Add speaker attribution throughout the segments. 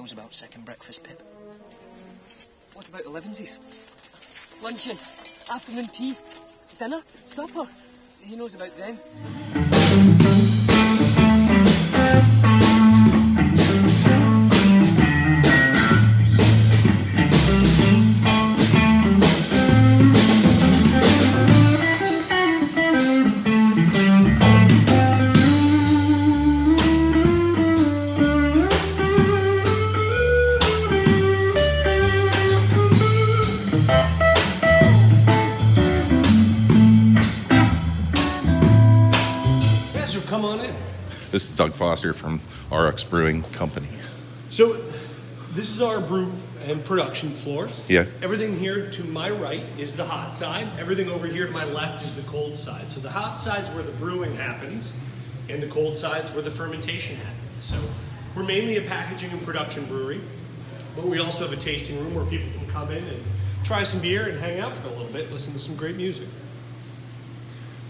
Speaker 1: knows about second breakfast, Pip.
Speaker 2: What about the Levinses? Luncheon, afternoon tea, dinner, supper. He knows about them.
Speaker 3: Come on in.
Speaker 4: This is Doug Foster from Aurochs Brewing Company.
Speaker 3: So this is our brew and production floor.
Speaker 4: Yeah.
Speaker 3: Everything here to my right is the hot side. Everything over here to my left is the cold side. So the hot side's where the brewing happens, and the cold side's where the fermentation happens. So we're mainly a packaging and production brewery, but we also have a tasting room where people can come in and try some beer and hang out for a little bit, listen to some great music.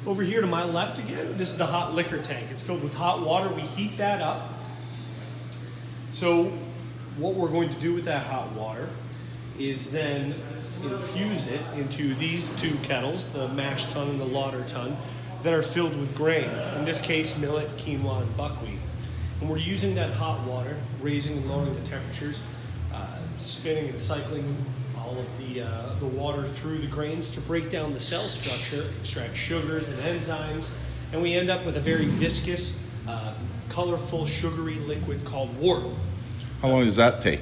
Speaker 3: Over here to my left again, this is the hot liquor tank. It's filled with hot water. We heat that up. So what we're going to do with that hot water is then infuse it into these two kettles, the mash tun and the lauter tun, that are filled with grain. In this case, millet, quinoa, and buckwheat. And we're using that hot water, raising and lowering the temperatures, spinning and cycling all of the water through the grains to break down the cell structure, extract sugars and enzymes, and we end up with a very viscous, colorful, sugary liquid called wort.
Speaker 4: How long does that take?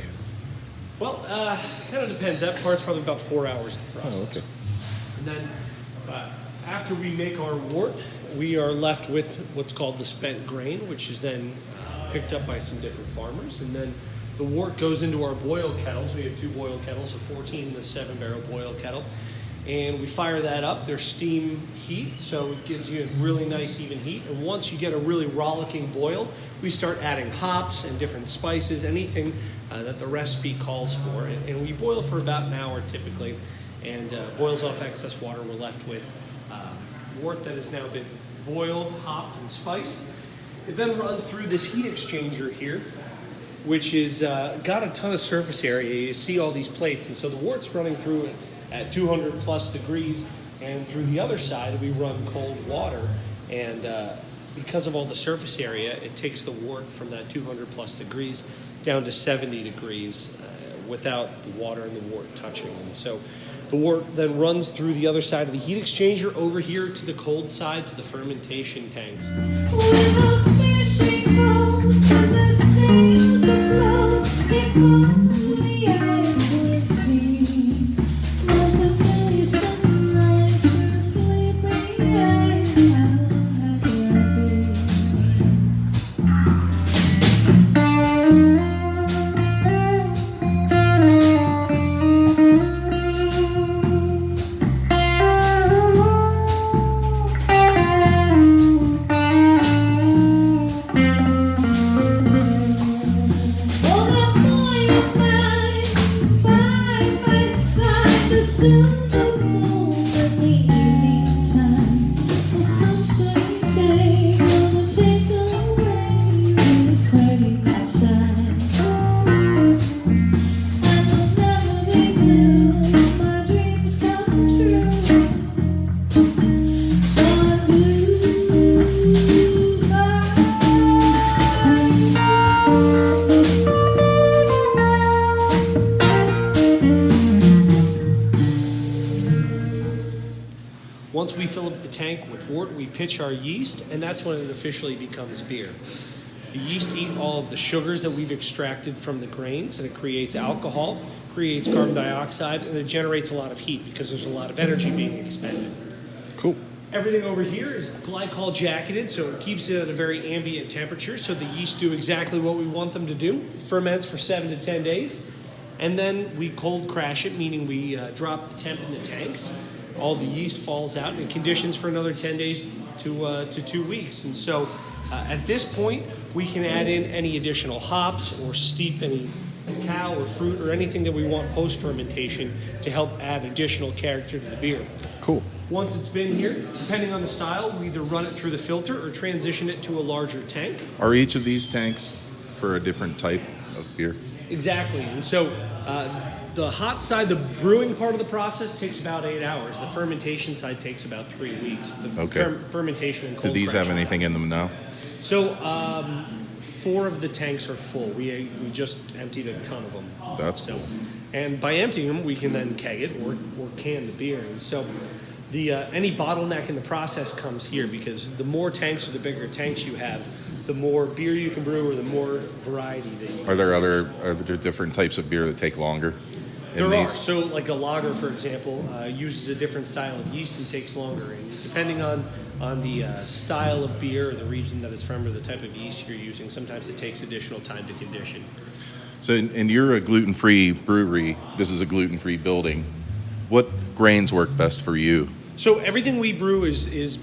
Speaker 3: Well, kind of depends. That part's probably about 4 hours to process.
Speaker 4: Oh, okay.
Speaker 3: And then after we make our wort, we are left with what's called the spent grain, which is then picked up by some different farmers, and then the wort goes into our boil kettles. We have two boil kettles, a 14 and a 7-barrel boil kettle. And we fire that up. There's steam heat, so it gives you a really nice even heat. And once you get a really rollicking boil, we start adding hops and different spices, anything that the recipe calls for. And we boil for about an hour typically, and boils off excess water. We're left with wort that has now been boiled, hopped, and spiced. It then runs through this heat exchanger here, which is got a ton of surface area. You see all these plates, and so the wort's running through it at 200 plus degrees, and through the other side we run cold water, and because of all the surface area, it takes the wort from that 200 plus degrees down to 70 degrees without the water and the wort touching. And so the wort then runs through the other side of the heat exchanger over here to the cold side, to the fermentation tanks.
Speaker 5: With those fishing boats and the sails afloat, if only I could see what the very sunrise through sleeping eyes, how happy I'd be.
Speaker 3: Once we fill up the tank with wort, we pitch our yeast, and that's when it officially becomes beer. The yeast eat all of the sugars that we've extracted from the grains, and it creates alcohol, creates carbon dioxide, and it generates a lot of heat because there's a lot of energy being expended.
Speaker 4: Cool.
Speaker 3: Everything over here is glycol jacketed, so it keeps it at a very ambient temperature, so the yeast do exactly what we want them to do. It ferments for 7 to 10 days, and then we cold crash it, meaning we drop the temp in the tanks. All the yeast falls out, and it conditions for another 10 days to 2 weeks. And so at this point, we can add in any additional hops or steep any cacao or fruit or anything that we want post-fermentation to help add additional character to the beer.
Speaker 4: Cool.
Speaker 3: Once it's been here, depending on the style, we either run it through the filter or transition it to a larger tank.
Speaker 4: Are each of these tanks for a different type of beer?
Speaker 3: Exactly. And so the hot side, the brewing part of the process takes about 8 hours. The fermentation side takes about 3 weeks. The
Speaker 4: Okay.
Speaker 3: Fermentation and
Speaker 4: Do
Speaker 3: cold
Speaker 4: these have
Speaker 3: pressure.
Speaker 4: anything in them now?
Speaker 3: So 4 of the tanks are full. We just emptied a ton of them.
Speaker 4: That's
Speaker 3: So,
Speaker 4: cool.
Speaker 3: and by emptying them, we can then keg it or can the beer. And so the any bottleneck in the process comes here, because the more tanks or the bigger tanks you have, the more beer you can brew or the more variety that you can.
Speaker 4: Are there different types of beer that take longer? In
Speaker 3: There are.
Speaker 4: these?
Speaker 3: So like a lager, for example, uses a different style of yeast and takes longer. And depending on the style of beer or the region that it's from or the type of yeast you're using, sometimes it takes additional time to condition.
Speaker 4: So, and you're a gluten-free brewery. This is a gluten-free building. What grains work best for you?
Speaker 3: So everything we brew is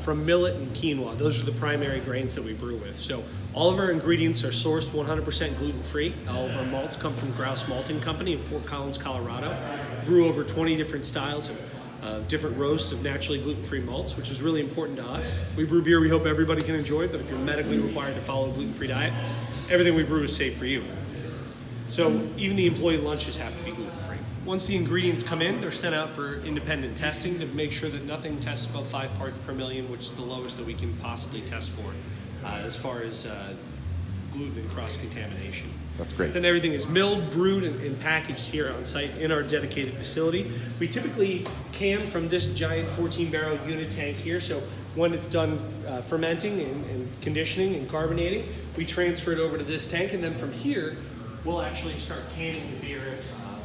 Speaker 3: from millet and quinoa. Those are the primary grains that we brew with. So all of our ingredients are sourced 100% gluten-free. All of our malts come from Grouse Malting Company in Fort Collins, Colorado. Brew over 20 different styles of different roasts of naturally gluten-free malts, which is really important to us. We brew beer we hope everybody can enjoy, but if you're medically required to follow a gluten-free diet, everything we brew is safe for you. So even the employee lunches have to be gluten-free. Once the ingredients come in, they're sent out for independent testing to make sure that nothing tests above 5 parts per million, which is the lowest that we can possibly test for as far as gluten and cross-contamination.
Speaker 4: That's great.
Speaker 3: Then everything is milled, brewed, and packaged here on site in our dedicated facility. We typically can from this giant 14-barrel unit tank here. So when it's done fermenting and conditioning and carbonating, we transfer it over to this tank, and then from here, we'll actually start canning the beer.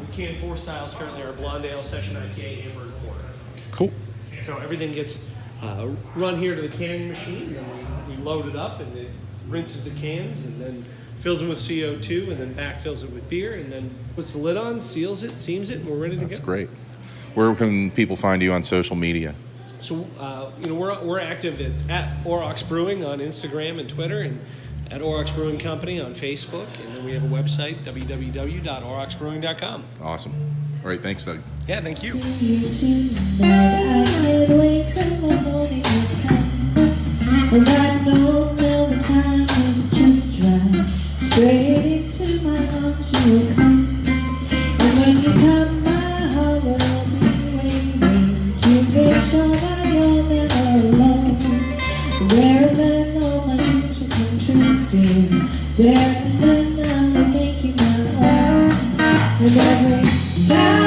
Speaker 3: We can 4 styles currently: our blonde ale, session IPA, amber, and porter.
Speaker 4: Cool.
Speaker 3: So everything gets run here to the canning machine, and then we load it up, and it rinses the cans, and then fills them with CO2, and then backfills it with beer, and then puts the lid on, seals it, seams it, and we're ready to
Speaker 4: That's
Speaker 3: go.
Speaker 4: great. Where can people find you on social media?
Speaker 3: So we're active at Aurochs Brewing on Instagram and Twitter, and at Aurochs Brewing Company on Facebook, and then we have a website, www.aurochsbrewing.com.
Speaker 4: Awesome. All right, thanks, Doug.
Speaker 3: Yeah, thank you.
Speaker 5: You tonight, I can't wait till the morning has come. And I know now the time is just right. Straight into my arms you will come. And when you come, my heart will be waiting to make sure that you're never alone. There and then all my dreams will come true, dear. There and then I will make you my own. And every time